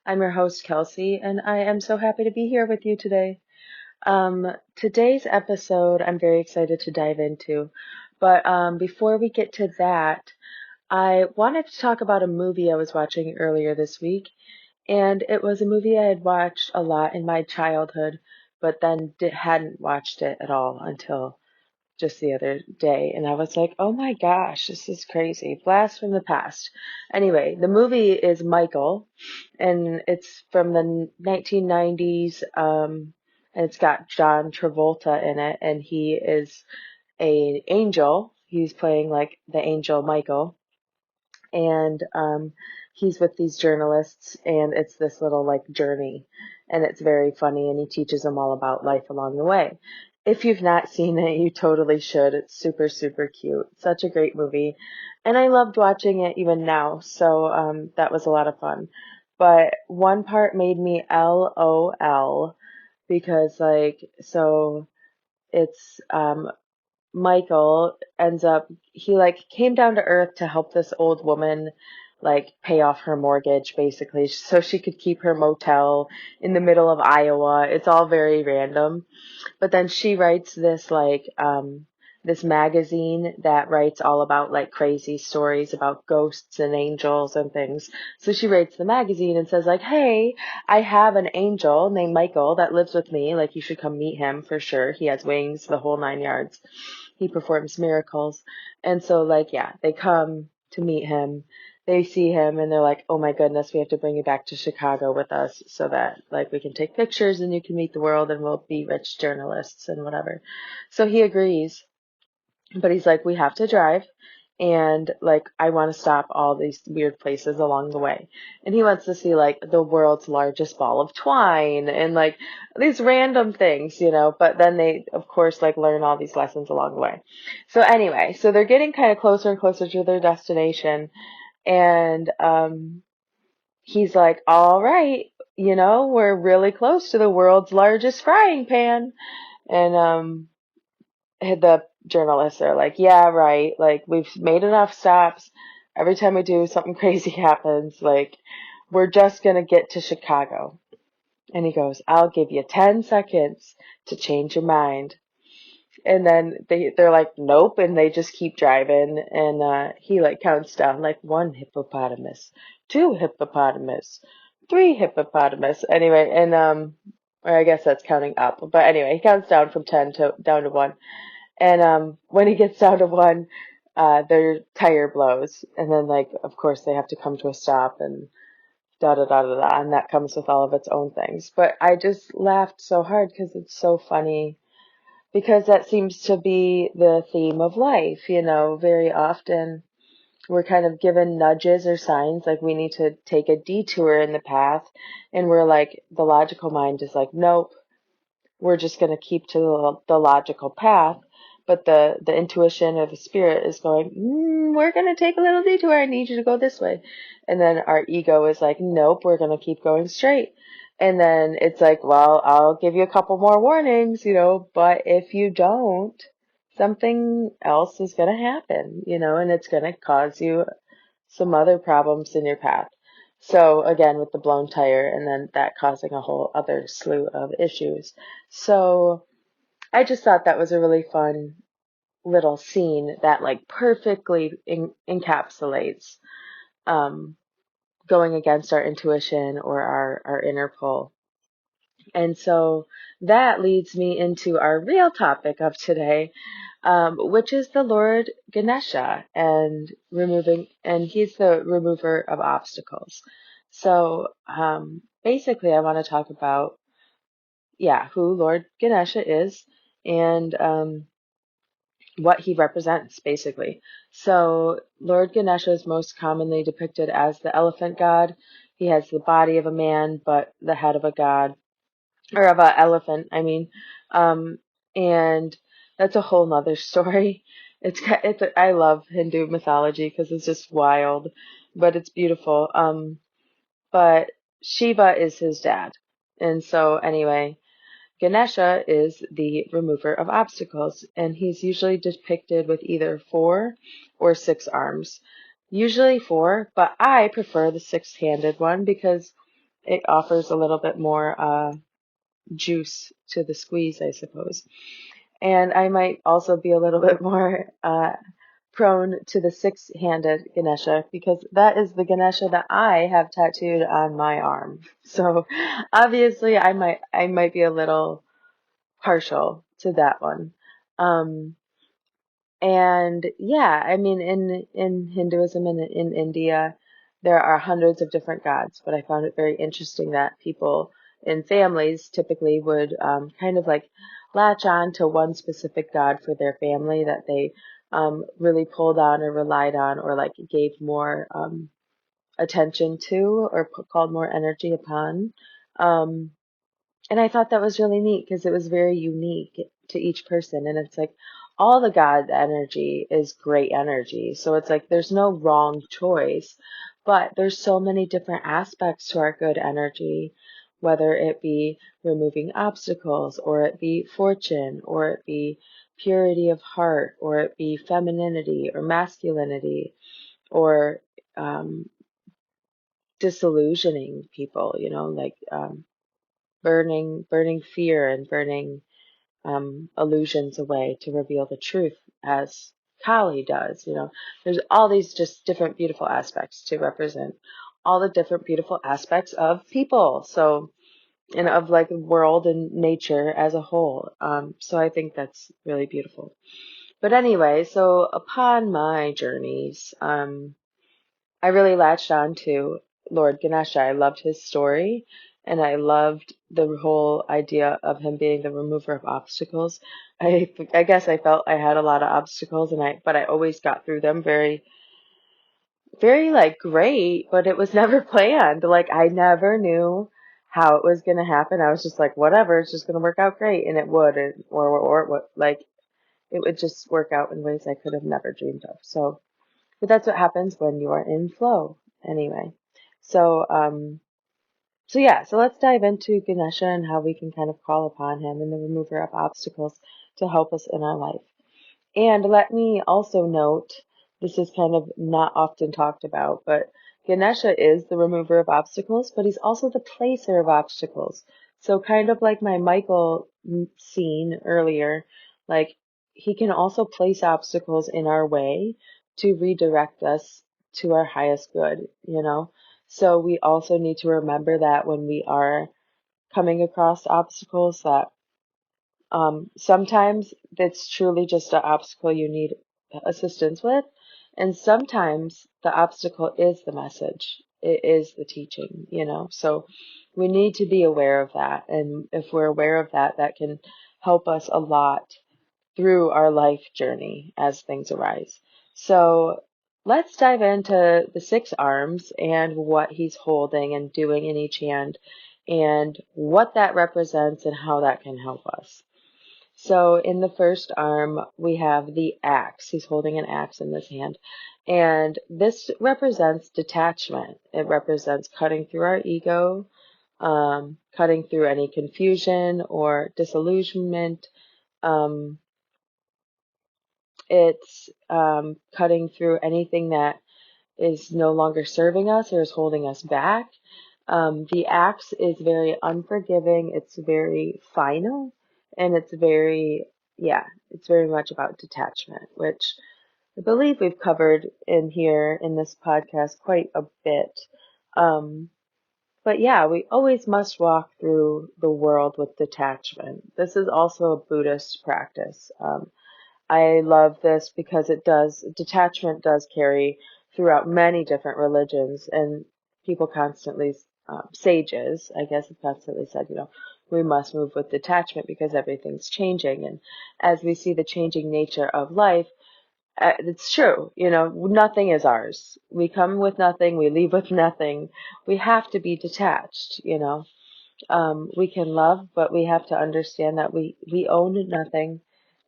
I'm your host, Kelsey, and I am so happy to be here with you today. Today's episode, I'm very excited to dive into. But before we get to that, I wanted to talk about a movie I was watching earlier this week, and it was a movie I had watched a lot in my childhood, but then hadn't watched it at all until just the other day, and I was like, oh my gosh, this is crazy. Blast from the past. Anyway, the movie is Michael, and it's from the 1990s, and it's got John Travolta in it, and he is a angel. He's playing like the angel Michael, and he's with these journalists, and it's this little like journey, and it's very funny, and he teaches them all about life along the way. If you've not seen it, you totally should. It's super, super cute. Such a great movie, and I loved watching it even now, so that was a lot of fun. But one part made me LOL because it's Michael ends up, he like came down to earth to help this old woman like pay off her mortgage basically so she could keep her motel in the middle of Iowa. It's all very random. But then she writes this magazine that writes all about like crazy stories about ghosts and angels and things. So she writes the magazine and says like, "Hey, I have an angel named Michael that lives with me. Like you should come meet him for sure. He has wings, the whole 9 yards. He performs miracles." And so like yeah, they come to meet him. They see him and they're like, "Oh my goodness, we have to bring you back to Chicago with us so that like we can take pictures and you can meet the world and we'll be rich journalists and whatever." So he agrees, but he's like, "We have to drive and like I want to stop all these weird places along the way." And he wants to see like the world's largest ball of twine and like these random things, but then they of course like learn all these lessons along the way. So anyway, so they're getting kind of closer and closer to their destination, and he's like, "All right, we're really close to the world's largest frying pan." And the journalists are like, "Yeah, right. Like, we've made enough stops. Every time we do, something crazy happens. Like, we're just going to get to Chicago." And he goes, "I'll give you 10 seconds to change your mind." And then they're like, "Nope," and they just keep driving, and he like counts down like one hippopotamus, two hippopotamus, three hippopotamus. Anyway, and or I guess that's counting up. But anyway, he counts down from 10 to down to 1. And when he gets down to 1, their tire blows, and then like of course they have to come to a stop and da da da da da, and that comes with all of its own things. But I just laughed so hard because it's so funny, because that seems to be the theme of life. Very often we're kind of given nudges or signs like we need to take a detour in the path, and we're like, the logical mind is like, nope, we're just going to keep to the logical path. But the intuition or the spirit is going, we're going to take a little detour. I need you to go this way. And then our ego is like, nope, we're going to keep going straight. And then it's like, well, I'll give you a couple more warnings, but if you don't, something else is going to happen, and it's going to cause you some other problems in your path. So again, with the blown tire and then that causing a whole other slew of issues. So I just thought that was a really fun little scene that like perfectly encapsulates um, going against our intuition or our inner pull. And so that leads me into our real topic of today, which is the Lord Ganesha and he's the remover of obstacles. So basically, I want to talk about, yeah, who Lord Ganesha is and what he represents, basically. So Lord Ganesha is most commonly depicted as the elephant god. He has the body of a man, but the head of a god, or of an elephant, I mean. Um, and that's a whole nother story. I love Hindu mythology because it's just wild, but it's beautiful. But Shiva is his dad. And so anyway, Ganesha is the remover of obstacles, and he's usually depicted with either 4 or 6 arms. Usually 4, but I prefer the six-handed one because it offers a little bit more juice to the squeeze, I suppose. And I might also be a little bit more prone to the six-handed Ganesha because that is the Ganesha that I have tattooed on my arm. So obviously I might be a little partial to that one. Um, and yeah, I mean, in Hinduism and in India, there are hundreds of different gods, but I found it very interesting that people in families typically would kind of like latch on to one specific god for their family that they really pulled on or relied on or like gave more attention to or called more energy upon. Um, and I thought that was really neat because it was very unique to each person. And it's like all the God energy is great energy. So it's like there's no wrong choice, but there's so many different aspects to our good energy, whether it be removing obstacles or it be fortune or it be purity of heart or it be femininity or masculinity or um, disillusioning people, like burning fear and burning illusions away to reveal the truth as Kali does. There's all these just different beautiful aspects to represent all the different beautiful aspects of people. So, and of like the world and nature as a whole. So I think that's really beautiful. But anyway, so upon my journeys, I really latched on to Lord Ganesha. I loved his story, and I loved the whole idea of him being the remover of obstacles. I guess I felt I had a lot of obstacles, but I always got through them very, very like great, but it was never planned. Like I never knew how it was going to happen. I was just like, whatever, it's just going to work out great, and it would, or what, like it would just work out in ways I could have never dreamed of. So. But that's what happens when you are in flow anyway. So, so let's dive into Ganesha and how we can kind of call upon him and the remover of obstacles to help us in our life. And let me also note, this is kind of not often talked about, but Ganesha is the remover of obstacles, but he's also the placer of obstacles. So kind of like my Michael scene earlier, like he can also place obstacles in our way to redirect us to our highest good. So we also need to remember that when we are coming across obstacles that sometimes it's truly just an obstacle you need assistance with, and sometimes the obstacle is the message. It is the teaching. So we need to be aware of that, and if we're aware of that, that can help us a lot through our life journey as things arise. So let's dive into the six arms and what he's holding and doing in each hand, and what that represents and how that can help us. So in the first arm, we have the axe. He's holding an axe in this hand. And this represents detachment. It represents cutting through our ego, cutting through any confusion or disillusionment. Um, it's cutting through anything that is no longer serving us or is holding us back. The axe is very unforgiving. It's very final, and it's very much about detachment, which I believe we've covered in here in this podcast quite a bit. But yeah, we always must walk through the world with detachment. This is also a Buddhist practice. I love this because detachment does carry throughout many different religions, and people constantly, sages, I guess, have constantly said, we must move with detachment because everything's changing. And as we see the changing nature of life, it's true, nothing is ours. We come with nothing, we leave with nothing. We have to be detached. We can love, but we have to understand that we own nothing.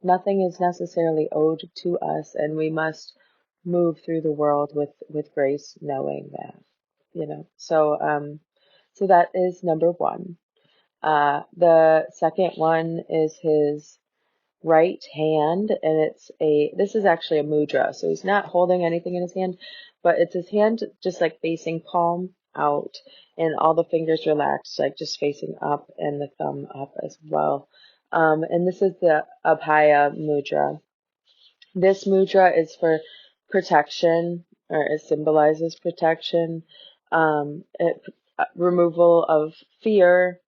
Nothing is necessarily owed to us, and we must move through the world with grace, knowing that. So that is number one. The second one is his right hand, and this is actually a mudra, so he's not holding anything in his hand, but it's his hand just like facing palm, out, and all the fingers relaxed, like just facing up, and the thumb up as well. And this is the Abhaya Mudra. This mudra is for protection, or it symbolizes protection, removal of fear,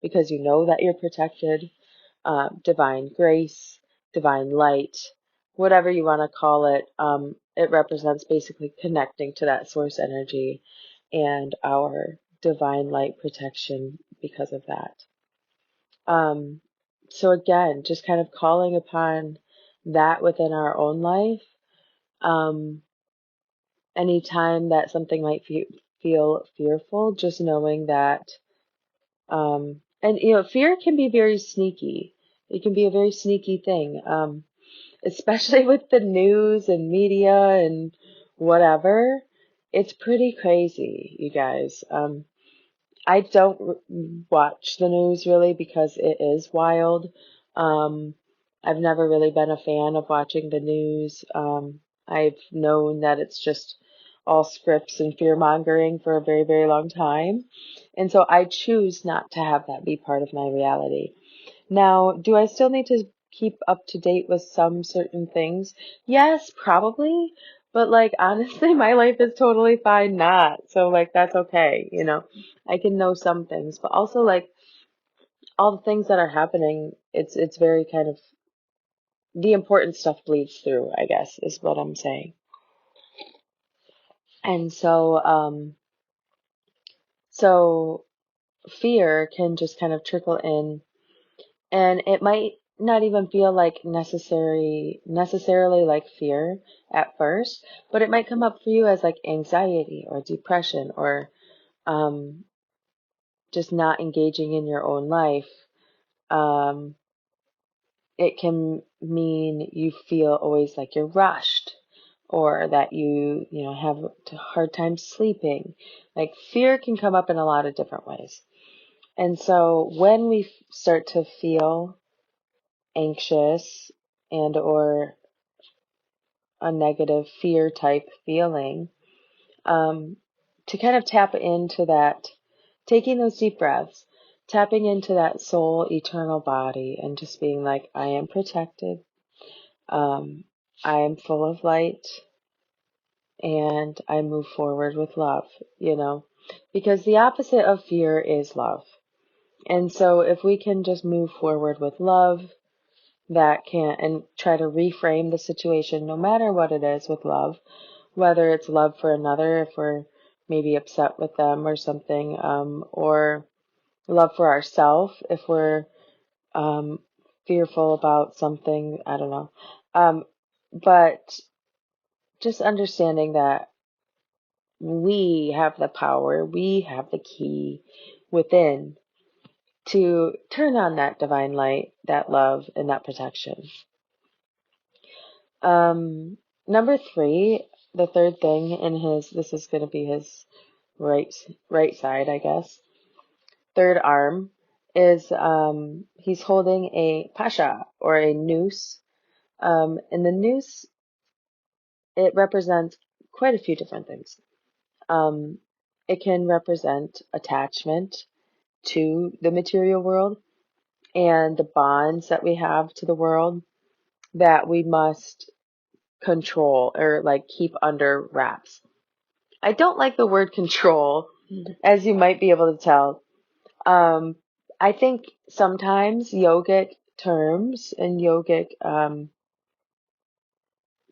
because you know that you're protected, divine grace, divine light, whatever you want to call it. It represents basically connecting to that source energy and our divine light protection because of that. So again, just kind of calling upon that within our own life. Um, Anytime that something might feel fearful, just knowing that, and fear can be very sneaky. It can be a very sneaky thing, especially with the news and media and whatever. It's pretty crazy, you guys. I don't watch the news really because it is wild. Um, I've never really been a fan of watching the news. I've known that it's just all scripts and fear mongering for a very, very long time. And so I choose not to have that be part of my reality. Now, do I still need to keep up to date with some certain things? Yes, probably. But like honestly, my life is totally fine not. So like that's okay, I can know some things, but also like all the things that are happening, it's very kind of the important stuff bleeds through, I guess, is what I'm saying. And so fear can just kind of trickle in, and it might not even feel like necessarily like fear at first, but it might come up for you as like anxiety or depression, or um just not engaging in your own life. It can mean you feel always like you're rushed, or that you have a hard time sleeping. Like fear can come up in a lot of different ways. And so when we start to feel anxious and or a negative fear type feeling, um, to kind of tap into that, taking those deep breaths, tapping into that soul eternal body, and just being like, I am protected, I am full of light, and I move forward with love, because the opposite of fear is love. And so if we can just move forward with love, and try to reframe the situation, no matter what it is, with love, whether it's love for another, if we're maybe upset with them or something, or love for ourselves if we're fearful about something, I don't know. But just understanding that we have the power, we have the key within to turn on that divine light, that love, and that protection. Number 3, the third thing in this is going to be his right side, I guess. Third arm is he's holding a pasha, or a noose. And the noose, it represents quite a few different things. Um, it can represent attachment to the material world and the bonds that we have to the world that we must control, or like keep under wraps. I don't like the word control, as you might be able to tell. I think sometimes yogic terms and yogic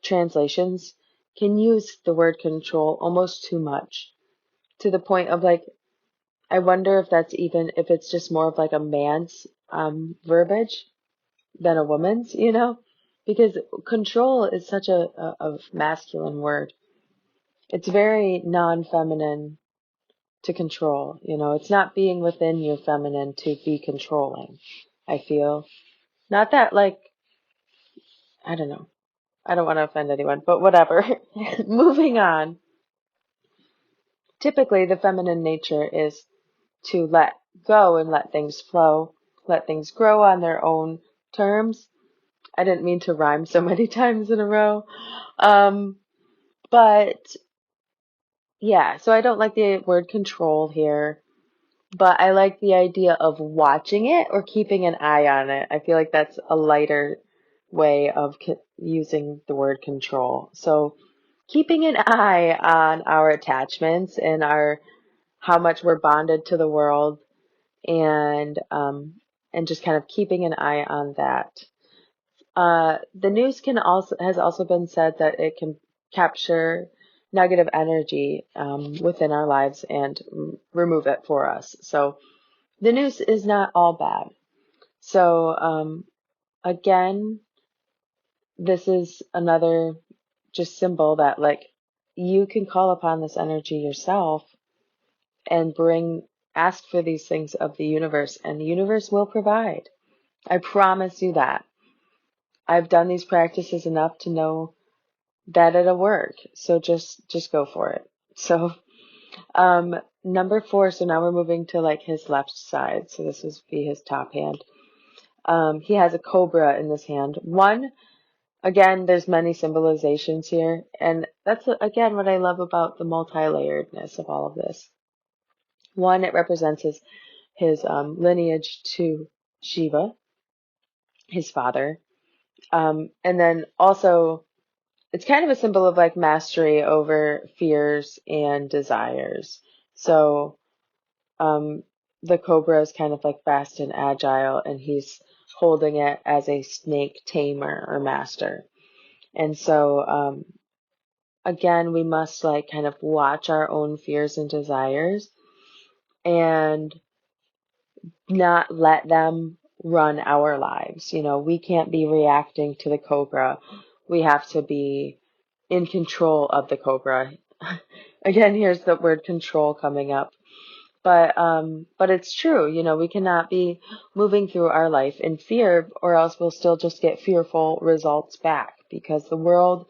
translations can use the word control almost too much, to the point of like, I wonder if it's just more of like a man's verbiage than a woman's, because control is such a masculine word. It's very non-feminine to control, it's not being within your feminine to be controlling, I feel. Not that, like, I don't know. I don't want to offend anyone, but whatever. Moving on. Typically, the feminine nature is to let go and let things flow, let things grow on their own terms. I didn't mean to rhyme so many times in a row. But, yeah, so I don't like the word control here, but I like the idea of watching it or keeping an eye on it. I feel like that's a lighter way of using the word control. So keeping an eye on our attachments and our how much we're bonded to the world, and just kind of keeping an eye on that. The news can also has also been said that it can capture negative energy within our lives and remove it for us. So the news is not all bad. So again, this is another just symbol that like you can call upon this energy yourself and ask for these things of the universe, and the universe will provide. I promise you that. I've done these practices enough to know that it'll work. So just go for it. So number 4, so now we're moving to like his left side. So this would be his top hand. He has a cobra in this hand. One, again, there's many symbolizations here, and that's again what I love about the multi-layeredness of all of this. One, it represents his lineage to Shiva, his father. And then also, it's kind of a symbol of like mastery over fears and desires. So the cobra is kind of like fast and agile, and he's holding it as a snake tamer or master. And so, again, we must like kind of watch our own fears and desires and not let them run our lives. You know, we can't be reacting to the cobra. We have to be in control of the cobra. Again, here's the word control coming up. But it's true, you know, we cannot be moving through our life in fear, or else we'll still just get fearful results back, because the world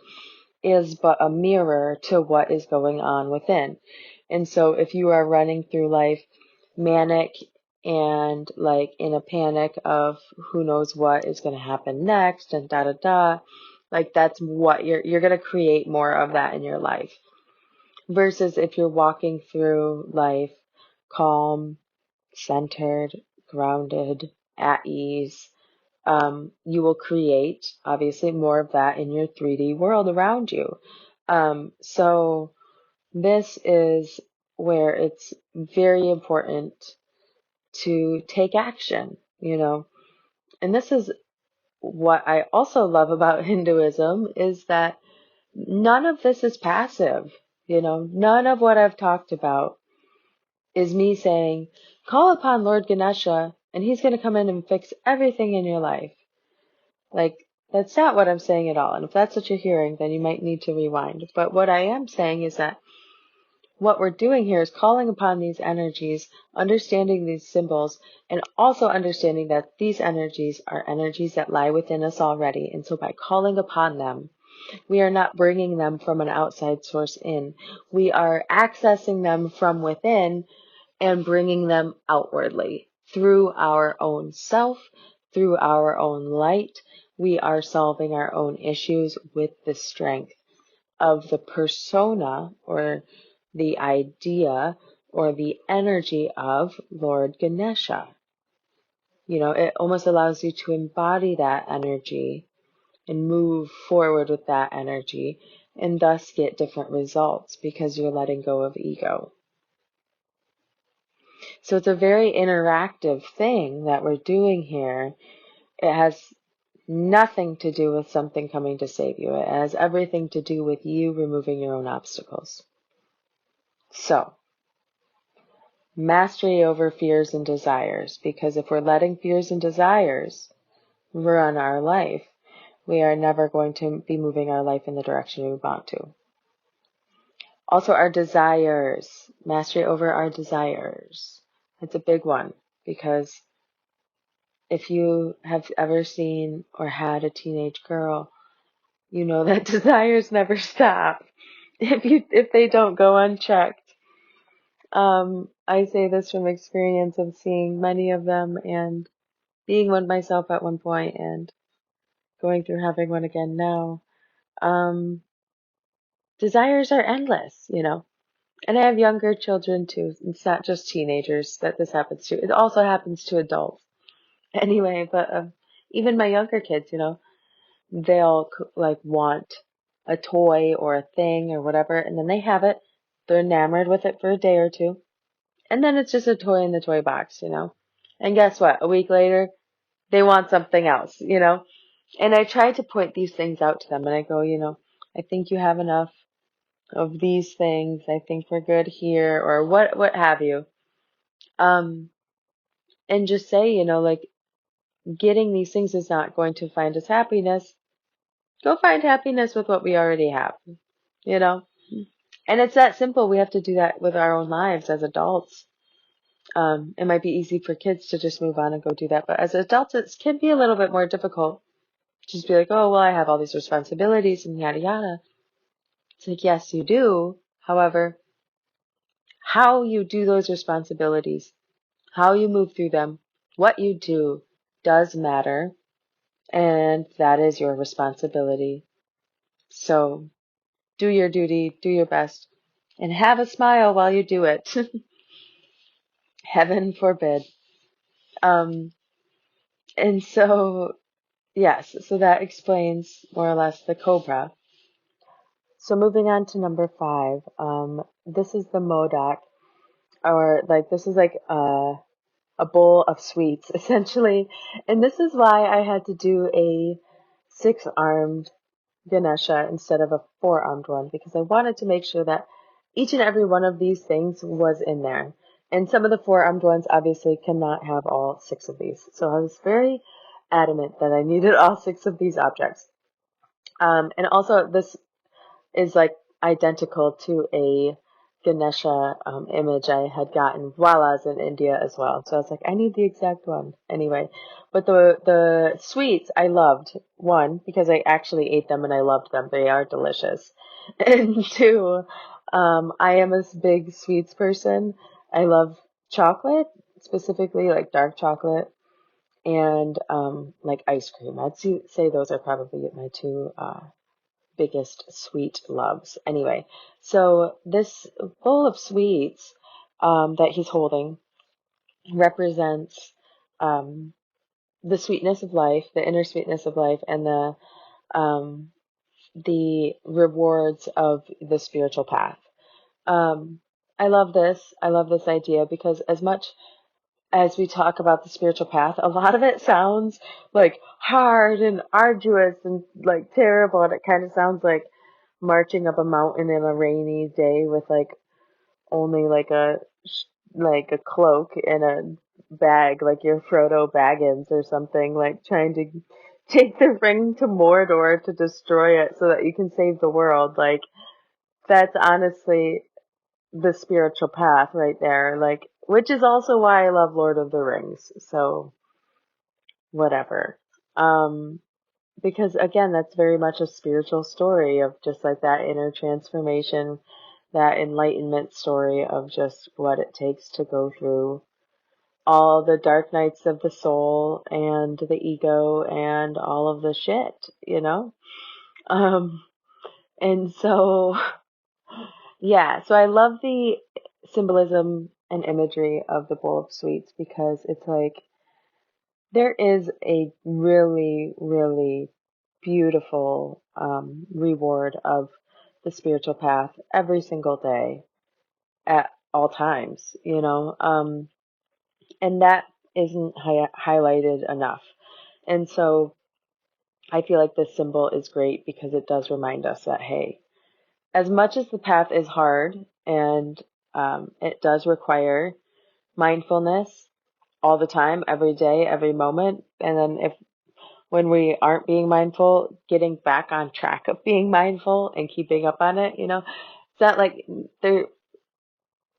is but a mirror to what is going on within. And so if you are running through life manic and like in a panic of who knows what is going to happen next and da da da, like that's what you're going to create more of that in your life. Versus if you're walking through life calm, centered, grounded, at ease, you will create obviously more of that in your 3D world around you. So this is where it's very important to take action, you know. And this is what I also love about Hinduism, is that none of this is passive, you know. None of what I've talked about is me saying, call upon Lord Ganesha and he's going to come in and fix everything in your life. Like, that's not what I'm saying at all. And if that's what you're hearing, then you might need to rewind. But what I am saying is that what we're doing here is calling upon these energies, understanding these symbols, and also understanding that these energies are energies that lie within us already. And so by calling upon them, we are not bringing them from an outside source in. We are accessing them from within and bringing them outwardly through our own self, through our own light. We are solving our own issues with the strength of the persona or the idea or the energy of Lord Ganesha. You know, it almost allows you to embody that energy and move forward with that energy and thus get different results because you're letting go of ego. So it's a very interactive thing that we're doing here. It has nothing to do with something coming to save you. It has everything to do with you removing your own obstacles. So, mastery over fears and desires, because if we're letting fears and desires run our life, we are never going to be moving our life in the direction we want to. Also, our desires, mastery over our desires. It's a big one, because if you have ever seen or had a teenage girl, you know that desires never stop if they don't go unchecked. I say this from experience of seeing many of them and being one myself at one point and going through having one again now. Desires are endless, you know. And I have younger children too. It's not just teenagers that this happens to. It also happens to adults. Anyway, but even my younger kids, they'll like want a toy or a thing or whatever, and then they have it. They're enamored with it for a day or two, and then it's just a toy in the toy box. And guess what? A week later, they want something else. And I try to point these things out to them, and I go, I think you have enough of these things. I think we're good here, or what have you. Um, and just say, like getting these things is not going to find us happiness. Go find happiness with what we already have, you know? And it's that simple. We have to do that with our own lives as adults. It might be easy for kids to just move on and go do that, but as adults, it can be a little bit more difficult. Just be like, oh, well, I have all these responsibilities and yada yada. It's like, yes, you do. However, how you do those responsibilities, how you move through them, what you do does matter, and that is your responsibility. So do your duty, do your best, and have a smile while you do it. Heaven forbid. Um, and so, yes, so that explains more or less the cobra. So moving on to number 5, this is the modoc, or like this is like a bowl of sweets essentially, and this is why I had to do a 6-armed Ganesha instead of a 4-armed one, because I wanted to make sure that each and every one of these things was in there. And some of the 4-armed ones obviously cannot have all 6 of these. So I was very adamant that I needed all 6 of these objects. And also this is like identical to a Ganesha image I had gotten while I was in India as well. So I was like, I need the exact one anyway. But the sweets I loved. One, because I actually ate them and I loved them. They are delicious. And two, I am a big sweets person. I love chocolate, specifically like dark chocolate and like ice cream. I'd say those are probably my two biggest sweet loves. Anyway, so this bowl of sweets that he's holding represents um, the sweetness of life, the inner sweetness of life, and um, the rewards of the spiritual path. Um, I love this. I love this idea because as much as we talk about the spiritual path, a lot of it sounds like hard and arduous and like terrible, and it kind of sounds like marching up a mountain in a rainy day with like only like a cloak and a bag, like you're Frodo Baggins or something, like trying to take the ring to Mordor to destroy it so that you can save the world. Like that's honestly the spiritual path right there. Like, which is also why I love Lord of the Rings. So whatever. Um, because again, that's very much a spiritual story of just like that inner transformation, that enlightenment story of just what it takes to go through all the dark nights of the soul and the ego and all of the shit. Um, and so, yeah, so I love the symbolism and imagery of the bowl of sweets because it's like there is a really, really beautiful reward of the spiritual path every single day at all times. And that isn't highlighted enough. And so I feel like this symbol is great because it does remind us that, hey, as much as the path is hard and it does require mindfulness all the time, every day, every moment, and then if when we aren't being mindful, getting back on track of being mindful and keeping up on it. It's not like there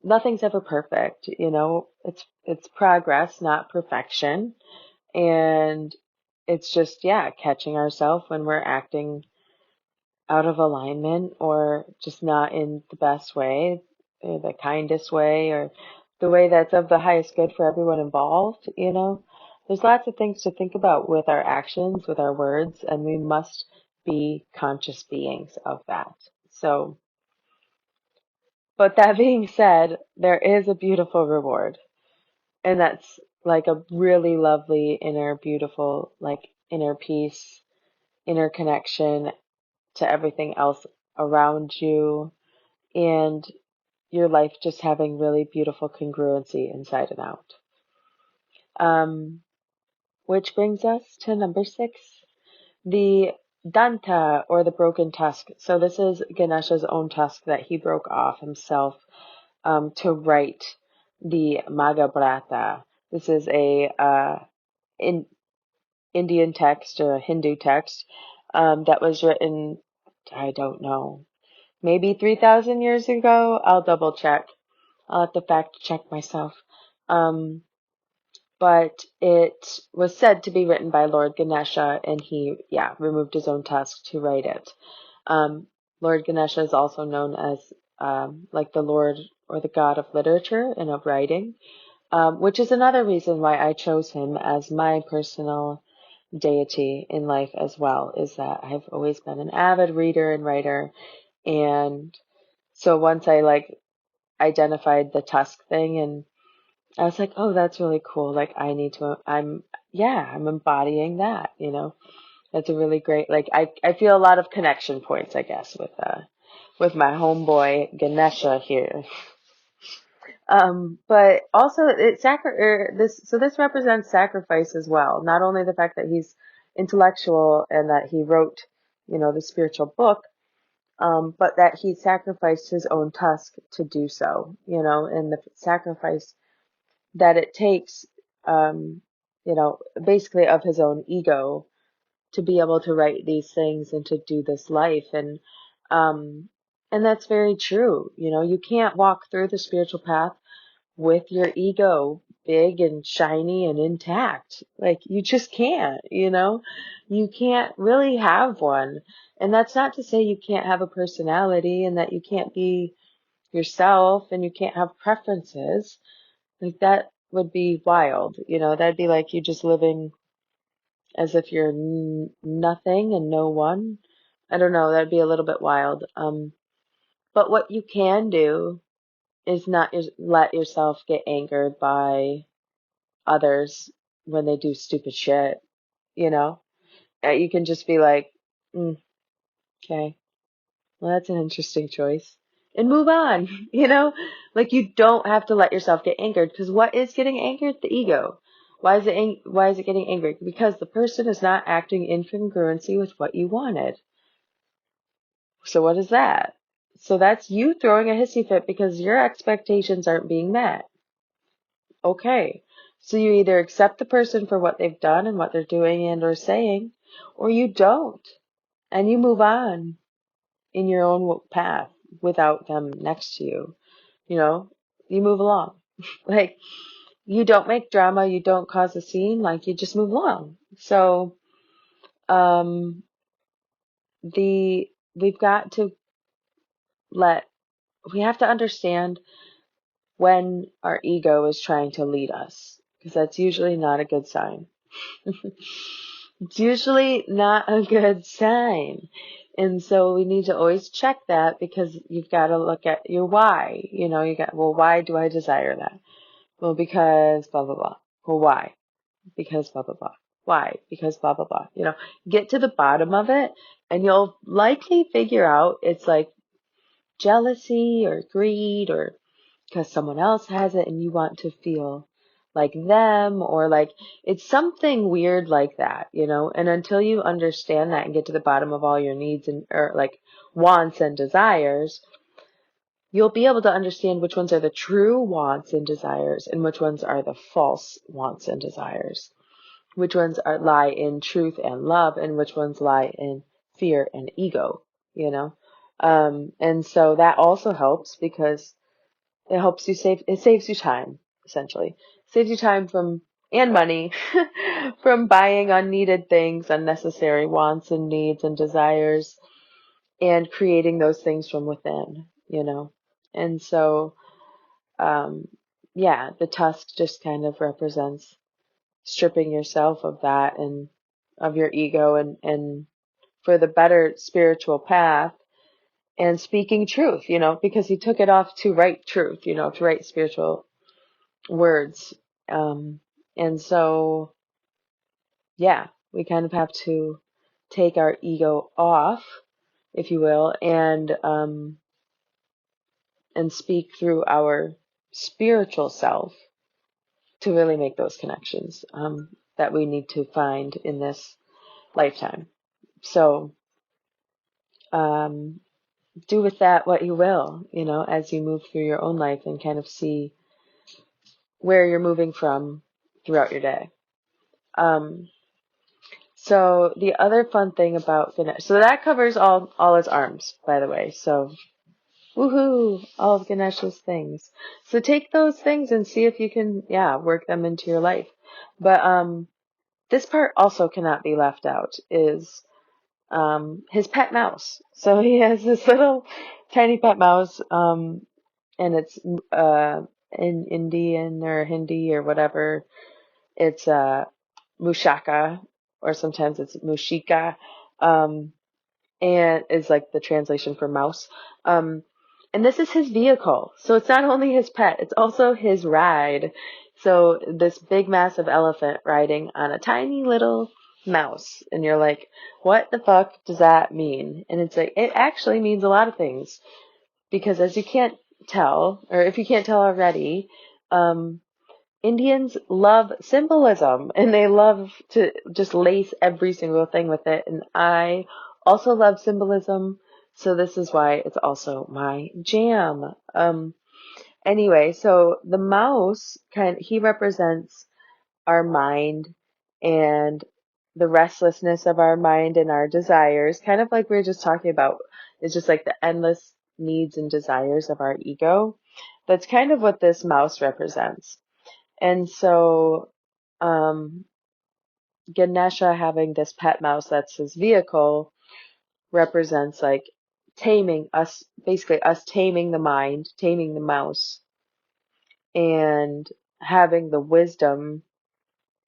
nothing's ever perfect. It's progress, not perfection. And it's just, yeah, catching ourselves when we're acting out of alignment or just not in the best way, or the kindest way, or the way that's of the highest good for everyone involved. There's lots of things to think about with our actions, with our words, and we must be conscious beings of that. So, But that being said, there is a beautiful reward. And that's like a really lovely inner, beautiful, like inner peace, inner connection to everything else around you, and your life just having really beautiful congruency inside and out. Um, which brings us to number 6, the Danta, or the broken tusk. So this is Ganesha's own tusk that he broke off himself to write the Mahabharata. This is a in Indian text or a Hindu text that was written, I don't know, maybe 3,000 years ago. I'll double check. I'll have to fact check myself. Um, but it was said to be written by Lord Ganesha, and he, yeah, removed his own tusk to write it. Lord Ganesha is also known as like the Lord or the God of literature and of writing, which is another reason why I chose him as my personal deity in life as well, is that I've always been an avid reader and writer. And so once I like identified the tusk thing, and I was like, oh, that's really cool. Like I'm embodying that, you know. That's a really great, like, I feel a lot of connection points, I guess, with my homeboy Ganesha here. But also this represents sacrifice as well. Not only the fact that he's intellectual and that he wrote, you know, the spiritual book, but that he sacrificed his own tusk to do so, you know, and the sacrifice that it takes, you know, basically of his own ego to be able to write these things and to do this life. Um, and that's very true. You know, you can't walk through the spiritual path with your ego big and shiny and intact. Like, you just can't, you know? You can't really have one. And that's not to say you can't have a personality and that you can't be yourself and you can't have preferences. Like, that would be wild, you know? That'd be like you just living as if you're nothing and no one. I don't know, that'd be a little bit wild. But what you can do is not let yourself get angered by others when they do stupid shit, you know? You can just be like, okay, well, that's an interesting choice. And move on, you know? Like, you don't have to let yourself get angered, because what is getting angered? The ego. Why is it getting angry? Because the person is not acting in congruency with what you wanted. So what is that? So that's you throwing a hissy fit because your expectations aren't being met. Okay. So you either accept the person for what they've done and what they're doing and or saying, or you don't. And you move on in your own path without them next to you. You know, you move along. Like, you don't make drama, you don't cause a scene, like, you just move along. So, um, we've got to let, we have to understand when our ego is trying to lead us, because that's usually not a good sign. It's usually not a good sign. And so we need to always check that, because you've got to look at your why. You know, well, why do I desire that? Well, because blah, blah, blah. Well, why? Because blah, blah, blah. Why? Because blah, blah, blah. You know, get to the bottom of it, and you'll likely figure out it's like jealousy or greed, or because someone else has it and you want to feel like them, or like it's something weird like that, you know. And until you understand that and get to the bottom of all your needs and or like wants and desires, you'll be able to understand which ones are the true wants and desires and which ones are the false wants and desires, which ones lie in truth and love, and which ones lie in fear and ego, you know. And so that also helps, because it saves you time, essentially. Saves you time and money from buying unneeded things, unnecessary wants and needs and desires, and creating those things from within, you know. And so, um, yeah, the tusk just kind of represents stripping yourself of that and of your ego, and for the better spiritual path, and speaking truth, because he took it off to write truth, to write spiritual words. Um, and so, yeah, we kind of have to take our ego off, if you will, and speak through our spiritual self to really make those connections that we need to find in this lifetime. So, um, do with that what you will, as you move through your own life and kind of see where you're moving from throughout your day. So the other fun thing about Ganesh, so that covers all his arms, by the way. So woohoo, all of Ganesha's things. So take those things and see if you can, work them into your life. But this part also cannot be left out is his pet mouse. So he has this little tiny pet mouse, and it's in Indian or Hindi or whatever. It's Mushaka, or sometimes it's Mushika, um, and is like the translation for mouse. And this is his vehicle. So it's not only his pet, it's also his ride. So this big, massive elephant riding on a tiny little mouse. And you're like, what the fuck does that mean? And it's like, it actually means a lot of things. Because as you can't tell, or if you can't tell already, Indians love symbolism and they love to just lace every single thing with it. And I also love symbolism. So this is why it's also my jam. Anyway, so the mouse he represents our mind and the restlessness of our mind and our desires, kind of like we were just talking about. It's just like the endless needs and desires of our ego. That's kind of what this mouse represents. And so, Ganesha having this pet mouse that's his vehicle represents like taming us, basically us taming the mind, taming the mouse, and having the wisdom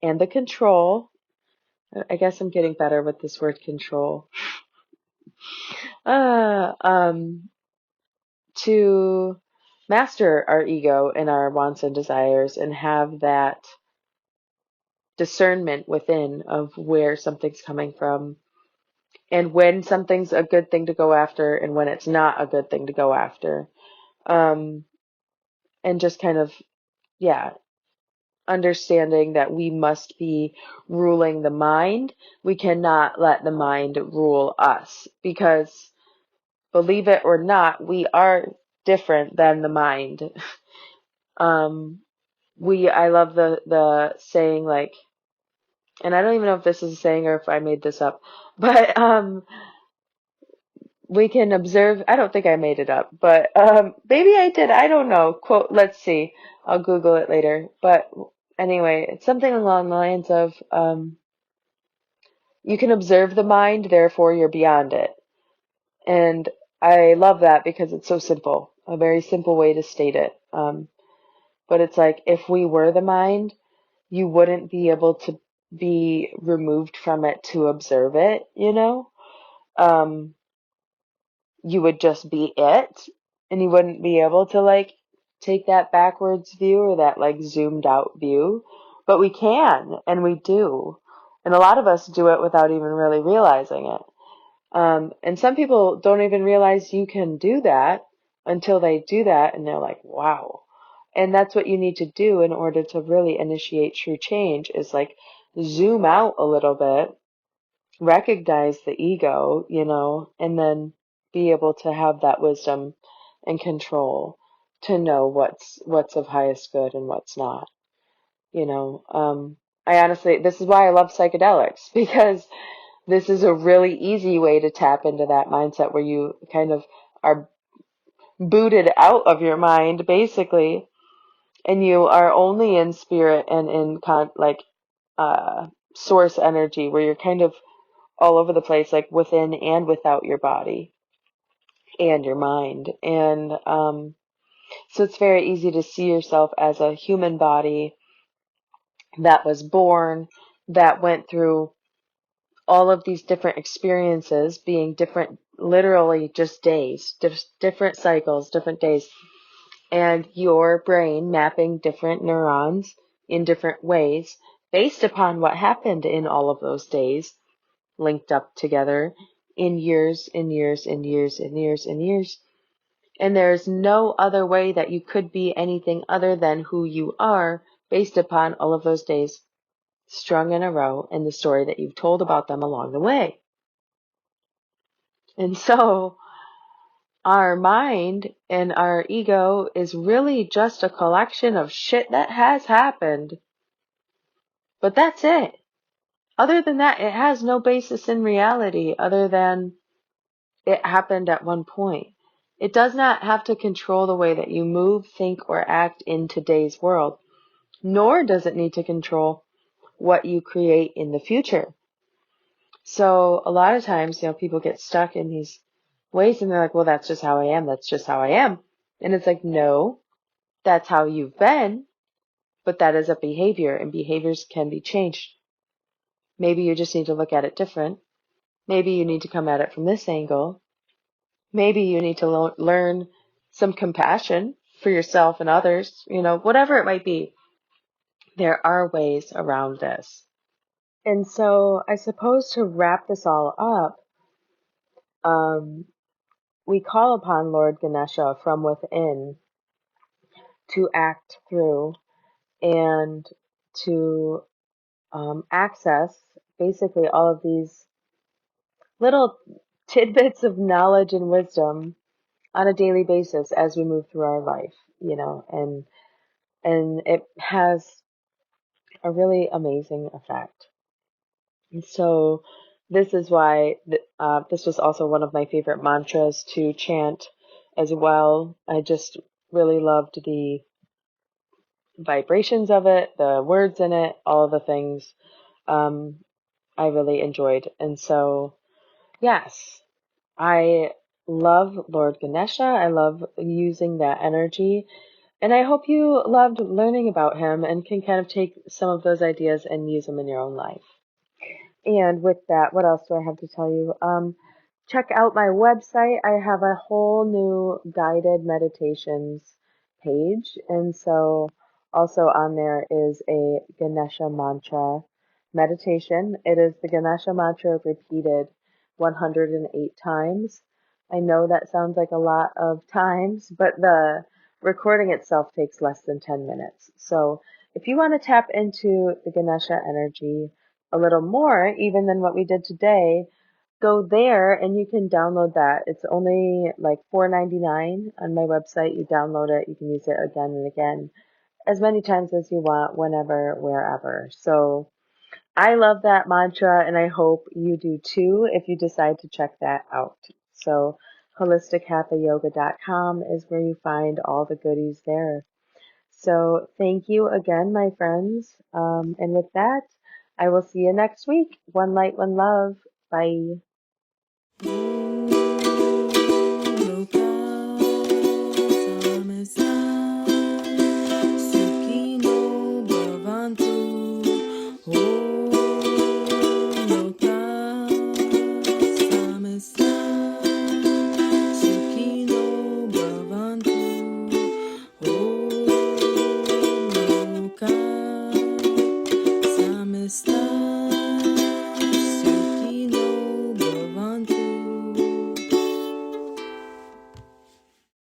and the control. I guess I'm getting better with this word control. Uh, um, to master our ego and our wants and desires and have that discernment within of where something's coming from and when something's a good thing to go after and when it's not a good thing to go after. Um, and just kind of, yeah, understanding that we must be ruling the mind. We cannot let the mind rule us because, believe it or not, we are different than the mind. Um, I love the saying, like, and I don't even know if this is a saying or if I made this up, but we can observe. I don't think I made it up, but maybe I did. I don't know. Quote. Let's see. I'll Google it later. But anyway, it's something along the lines of you can observe the mind, therefore you're beyond it. And I love that because it's so simple. A very simple way to state it. But it's like if we were the mind, you wouldn't be able to be removed from it to observe it. Um, you would just be it, and you wouldn't be able to like take that backwards view or that like zoomed out view. But we can, and we do. And a lot of us do it without even really realizing it. And some people don't even realize you can do that until they do that, and they're like, wow. And that's what you need to do in order to really initiate true change is like zoom out a little bit, recognize the ego, and then be able to have that wisdom and control to know what's of highest good and what's not. I honestly, this is why I love psychedelics because this is a really easy way to tap into that mindset where you kind of are booted out of your mind basically, and you are only in spirit and in source energy where you're kind of all over the place, like within and without your body and your mind. And so it's very easy to see yourself as a human body that was born, that went through all of these different experiences being different, literally just days, different cycles, different days, and your brain mapping different neurons in different ways based upon what happened in all of those days, linked up together in years and years and years and years and years. And there's no other way that you could be anything other than who you are based upon all of those days strung in a row and the story that you've told about them along the way. And so our mind and our ego is really just a collection of shit that has happened. But that's it. Other than that, it has no basis in reality other than it happened at one point. It does not have to control the way that you move, think, or act in today's world, nor does it need to control what you create in the future. So a lot of times, people get stuck in these ways and they're like, well, that's just how I am. That's just how I am. And it's like, no, that's how you've been, but that is a behavior and behaviors can be changed. Maybe you just need to look at it different. Maybe you need to come at it from this angle. Maybe you need to learn some compassion for yourself and others, whatever it might be. There are ways around this. And so I suppose to wrap this all up, we call upon Lord Ganesha from within to act through and to access basically all of these little tidbits of knowledge and wisdom on a daily basis as we move through our life, and it has a really amazing effect. And so this is why this was also one of my favorite mantras to chant as well. I just really loved the vibrations of it, the words in it, all of the things I really enjoyed. And so, yes, I love Lord Ganesha. I love using that energy. And I hope you loved learning about him and can kind of take some of those ideas and use them in your own life. And with that, what else do I have to tell you? Check out my website. I have a whole new guided meditations page. And so also on there is a Ganesha mantra meditation. It is the Ganesha mantra repeated 108 times. I know that sounds like a lot of times, but the recording itself takes less than 10 minutes. So if you want to tap into the Ganesha energy a little more, even than what we did today, go there and you can download that. It's only like $4.99 on my website. You download it, you can use it again and again, as many times as you want, whenever, wherever. So I love that mantra and I hope you do too if you decide to check that out. So holistichathayoga.com is where you find all the goodies there. So thank you again, my friends. And with that, I will see you next week. One light, one love. Bye.